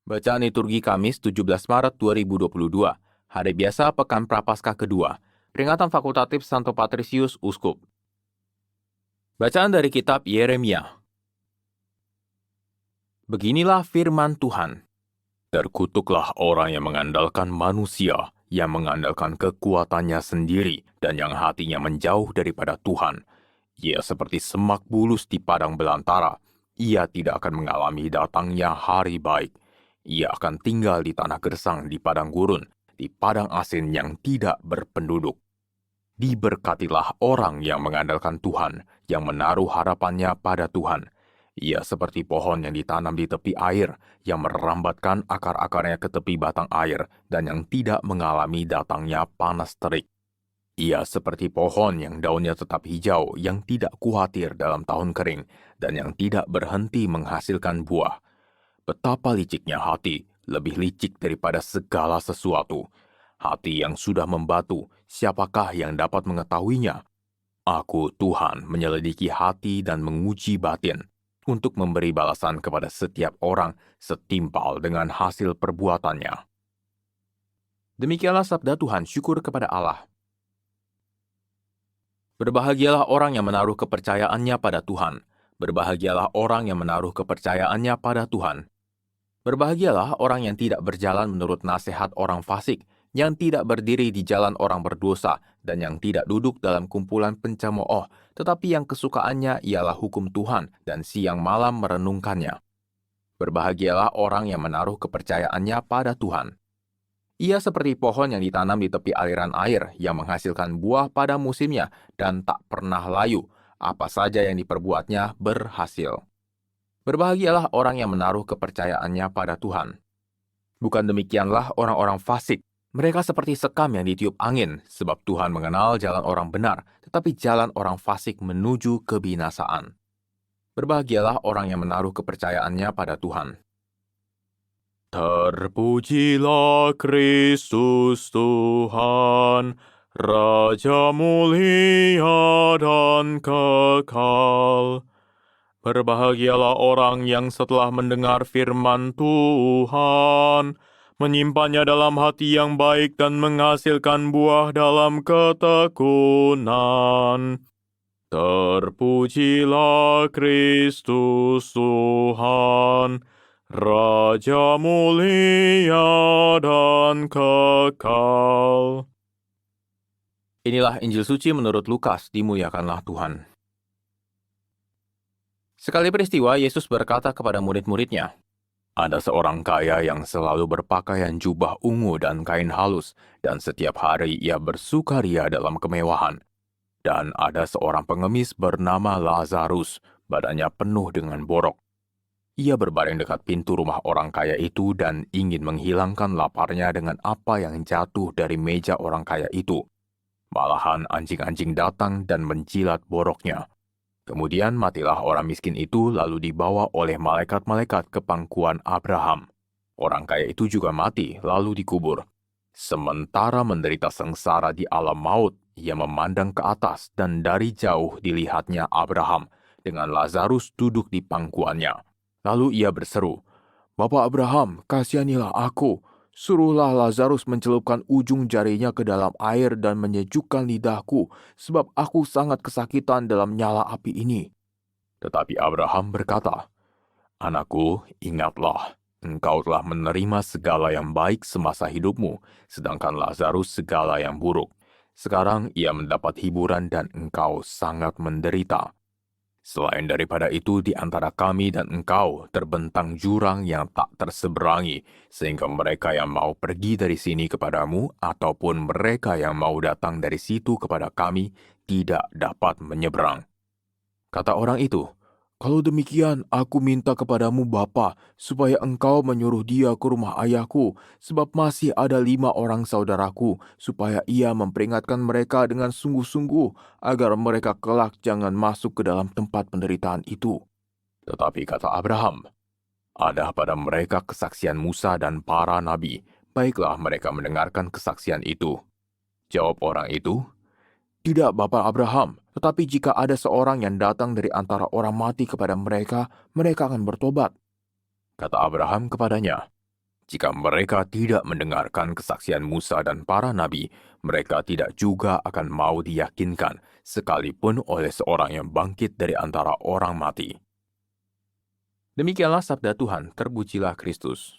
Bacaan liturgi Kamis 17 Maret 2022, hari biasa Pekan Prapaskah kedua, peringatan fakultatif Santo Patrisius Uskup. Bacaan dari kitab Yeremia. Beginilah firman Tuhan. Terkutuklah orang yang mengandalkan manusia, yang mengandalkan kekuatannya sendiri, dan yang hatinya menjauh daripada Tuhan. Ia seperti semak bulus di padang belantara. Ia tidak akan mengalami datangnya hari baik. Ia akan tinggal di tanah gersang di padang gurun, di padang asin yang tidak berpenduduk. Diberkatilah orang yang mengandalkan Tuhan, yang menaruh harapannya pada Tuhan. Ia seperti pohon yang ditanam di tepi air, yang merambatkan akar-akarnya ke tepi batang air, dan yang tidak mengalami datangnya panas terik. Ia seperti pohon yang daunnya tetap hijau, yang tidak khawatir dalam tahun kering, dan yang tidak berhenti menghasilkan buah. Betapa liciknya hati, lebih licik daripada segala sesuatu. Hati yang sudah membatu, siapakah yang dapat mengetahuinya? Aku, Tuhan, menyelidiki hati dan menguji batin, untuk memberi balasan kepada setiap orang setimpal dengan hasil perbuatannya. Demikianlah sabda Tuhan, syukur kepada Allah. Berbahagialah orang yang menaruh kepercayaannya pada Tuhan. Berbahagialah orang yang menaruh kepercayaannya pada Tuhan. Berbahagialah orang yang tidak berjalan menurut nasihat orang fasik, yang tidak berdiri di jalan orang berdosa, dan yang tidak duduk dalam kumpulan pencemooh, tetapi yang kesukaannya ialah hukum Tuhan, dan siang malam merenungkannya. Berbahagialah orang yang menaruh kepercayaannya pada Tuhan. Ia seperti pohon yang ditanam di tepi aliran air, yang menghasilkan buah pada musimnya, dan tak pernah layu. Apa saja yang diperbuatnya berhasil. Berbahagialah orang yang menaruh kepercayaannya pada Tuhan. Bukan demikianlah orang-orang fasik. Mereka seperti sekam yang ditiup angin, sebab Tuhan mengenal jalan orang benar, tetapi jalan orang fasik menuju kebinasaan. Berbahagialah orang yang menaruh kepercayaannya pada Tuhan. Terpujilah Kristus Tuhan, Raja mulia dan kekal. Berbahagialah orang yang setelah mendengar firman Tuhan, menyimpannya dalam hati yang baik dan menghasilkan buah dalam ketekunan. Terpujilah Kristus Tuhan, Raja mulia dan kekal. Inilah Injil suci menurut Lukas, dimuliakanlah Tuhan. Sekali peristiwa, Yesus berkata kepada murid-muridnya, "Ada seorang kaya yang selalu berpakaian jubah ungu dan kain halus, dan setiap hari ia bersukaria dalam kemewahan. Dan ada seorang pengemis bernama Lazarus, badannya penuh dengan borok. Ia berbaring dekat pintu rumah orang kaya itu dan ingin menghilangkan laparnya dengan apa yang jatuh dari meja orang kaya itu. Malahan anjing-anjing datang dan menjilat boroknya. Kemudian matilah orang miskin itu lalu dibawa oleh malaikat-malaikat ke pangkuan Abraham. Orang kaya itu juga mati lalu dikubur. Sementara menderita sengsara di alam maut, ia memandang ke atas dan dari jauh dilihatnya Abraham dengan Lazarus duduk di pangkuannya. Lalu ia berseru, 'Bapa Abraham, kasihanilah aku. Suruhlah Lazarus mencelupkan ujung jarinya ke dalam air dan menyejukkan lidahku, sebab aku sangat kesakitan dalam nyala api ini.' Tetapi Abraham berkata, 'Anakku, ingatlah, engkau telah menerima segala yang baik semasa hidupmu, sedangkan Lazarus segala yang buruk. Sekarang ia mendapat hiburan dan engkau sangat menderita. Selain daripada itu, di antara kami dan engkau terbentang jurang yang tak terseberangi, sehingga mereka yang mau pergi dari sini kepadamu, ataupun mereka yang mau datang dari situ kepada kami, tidak dapat menyeberang.' Kata orang itu, 'Kalau demikian, aku minta kepadamu Bapa, supaya engkau menyuruh dia ke rumah ayahku, sebab masih ada 5 orang saudaraku, supaya ia memperingatkan mereka dengan sungguh-sungguh, agar mereka kelak jangan masuk ke dalam tempat penderitaan itu.' Tetapi kata Abraham, 'Ada pada mereka kesaksian Musa dan para nabi, baiklah mereka mendengarkan kesaksian itu.' Jawab orang itu, 'Tidak, Bapak Abraham, tetapi jika ada seorang yang datang dari antara orang mati kepada mereka, mereka akan bertobat.' Kata Abraham kepadanya, Jika mereka tidak mendengarkan kesaksian Musa dan para nabi, mereka tidak juga akan mau diyakinkan, sekalipun oleh seorang yang bangkit dari antara orang mati. Demikianlah sabda Tuhan, terpujilah Kristus.